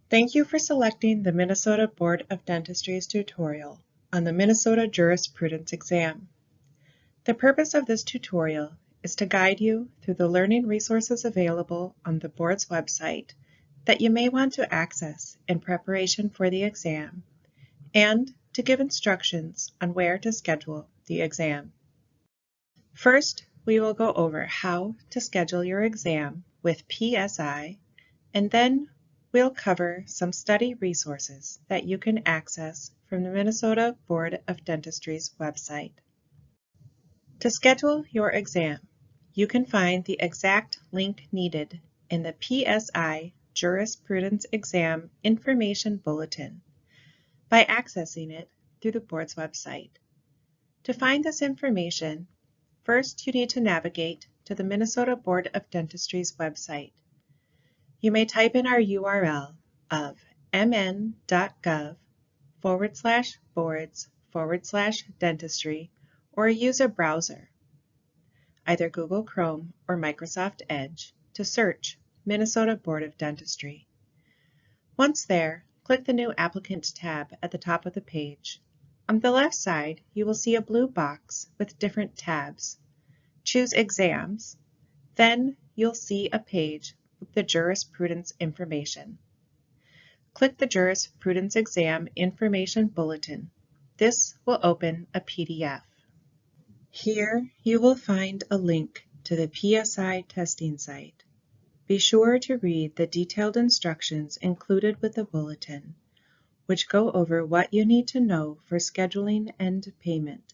Thank you for selecting the Minnesota Board of Dentistry's tutorial on the Minnesota Jurisprudence exam. The purpose of this tutorial is to guide you through the learning resources available on the board's website that you may want to access in preparation for the exam, and to give instructions on where to schedule the exam. First, we will go over how to schedule your exam with PSI, and then we'll cover some study resources that you can access from the Minnesota Board of Dentistry's website. To schedule your exam, you can find the exact link needed in the PSI Jurisprudence Exam Information Bulletin by accessing it through the board's website. To find this information, first you need to navigate to the Minnesota Board of Dentistry's website. You may type in our URL of mn.gov/boards/dentistry or use a browser, either Google Chrome or Microsoft Edge, to search Minnesota Board of Dentistry. Once there, click the New Applicant tab at the top of the page. On the left side, you will see a blue box with different tabs. Choose Exams, then you'll see a page with the jurisprudence information. Click the Jurisprudence Exam Information Bulletin. This will open a PDF. Here you will find a link to the PSI testing site. Be sure to read the detailed instructions included with the bulletin, which go over what you need to know for scheduling and payment.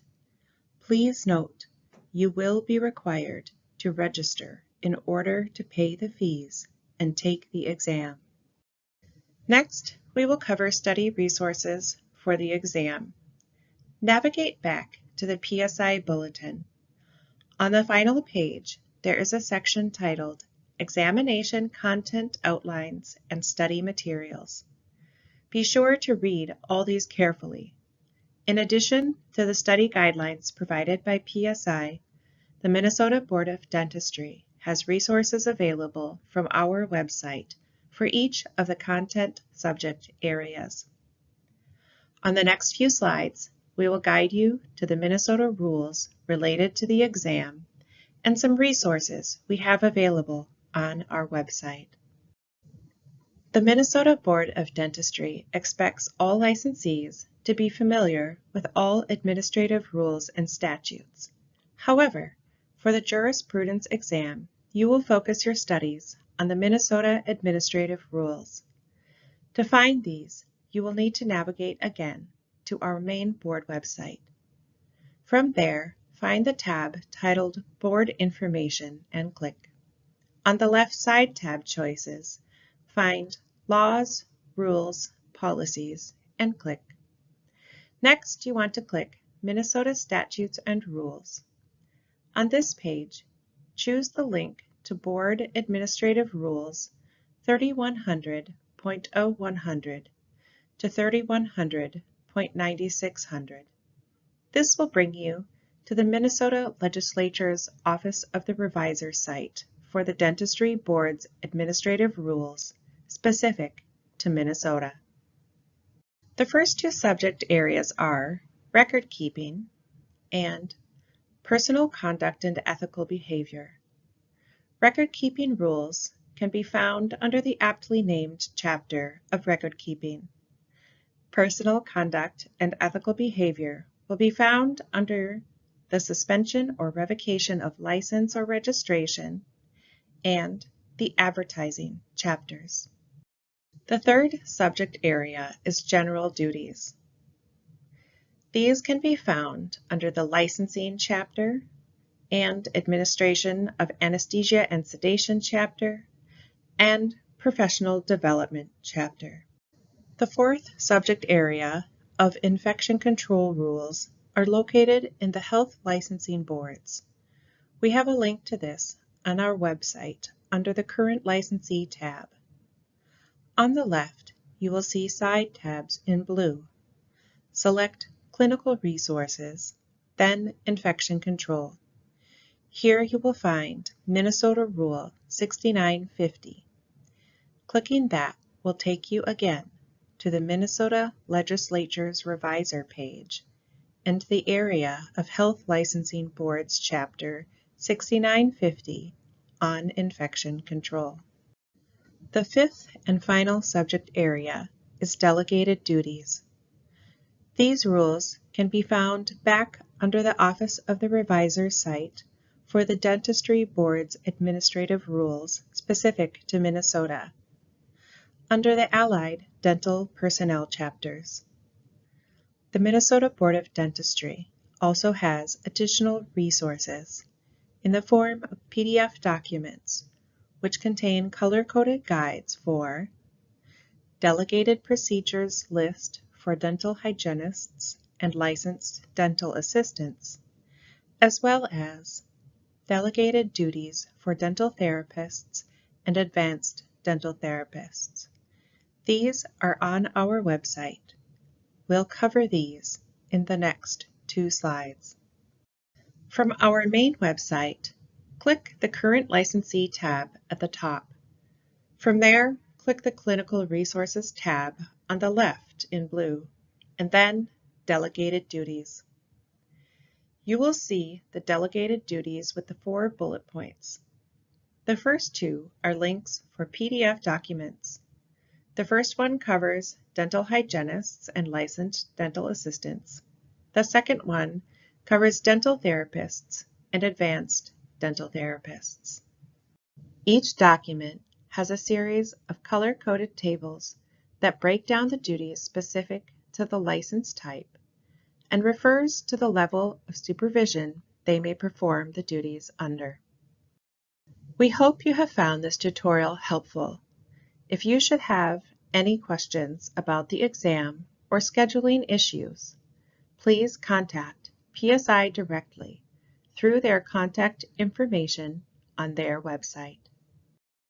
Please note, you will be required to register in order to pay the fees and take the exam. Next, we will cover study resources for the exam. Navigate back to the PSI bulletin. On the final page, there is a section titled Examination Content Outlines and Study Materials. Be sure to read all these carefully. In addition to the study guidelines provided by PSI, the Minnesota Board of Dentistry has resources available from our website for each of the content subject areas. On the next few slides, we will guide you to the Minnesota rules related to the exam and some resources we have available on our website. The Minnesota Board of Dentistry expects all licensees to be familiar with all administrative rules and statutes. However, for the jurisprudence exam, you will focus your studies on the Minnesota administrative rules. To find these, you will need to navigate again to our main board website. From there, find the tab titled Board Information and click. On the left side tab choices, find Laws, Rules, Policies, and click. Next, you want to click Minnesota Statutes and Rules. On this page, choose the link to Board Administrative Rules 3100.0100 to 3100.9600. This will bring you to the Minnesota Legislature's Office of the Revisor site for the Dentistry Board's administrative rules specific to Minnesota. The first two subject areas are record keeping and personal conduct and ethical behavior. Record keeping rules can be found under the aptly named chapter of record keeping. Personal conduct and ethical behavior will be found under the suspension or revocation of license or registration and the advertising chapters. The third subject area is general duties. These can be found under the licensing chapter and administration of anesthesia and sedation chapter and professional development chapter. The fourth subject area of infection control rules are located in the health licensing boards. We have a link to this on our website under the Current Licensee tab. On the left, you will see side tabs in blue. Select Clinical Resources, then Infection Control. Here you will find Minnesota Rule 6950. Clicking that will take you again to the Minnesota Legislature's Revisor page and the area of Health Licensing Board's Chapter 6950 on infection control. The fifth and final subject area is delegated duties. These rules can be found back under the Office of the Revisor site for the Dentistry Board's administrative rules specific to Minnesota, under the Allied Dental Personnel chapters. The Minnesota Board of Dentistry also has additional resources in the form of PDF documents, which contain color-coded guides for Delegated Procedures List for dental hygienists and licensed dental assistants, as well as Delegated Duties for dental therapists and advanced dental therapists. These are on our website. We'll cover these in the next 2 slides. From our main website, click the Current Licensee tab at the top. From there, click the Clinical Resources tab on the left in blue, and then Delegated Duties. You will see the delegated duties with the 4 bullet points. The first 2 are links for PDF documents. The first one covers dental hygienists and licensed dental assistants. The second one covers dental therapists and advanced dental therapists. Each document has a series of color-coded tables that break down the duties specific to the license type and refers to the level of supervision they may perform the duties under. We hope you have found this tutorial helpful. If you should have any questions about the exam or scheduling issues, please contact PSI directly through their contact information on their website.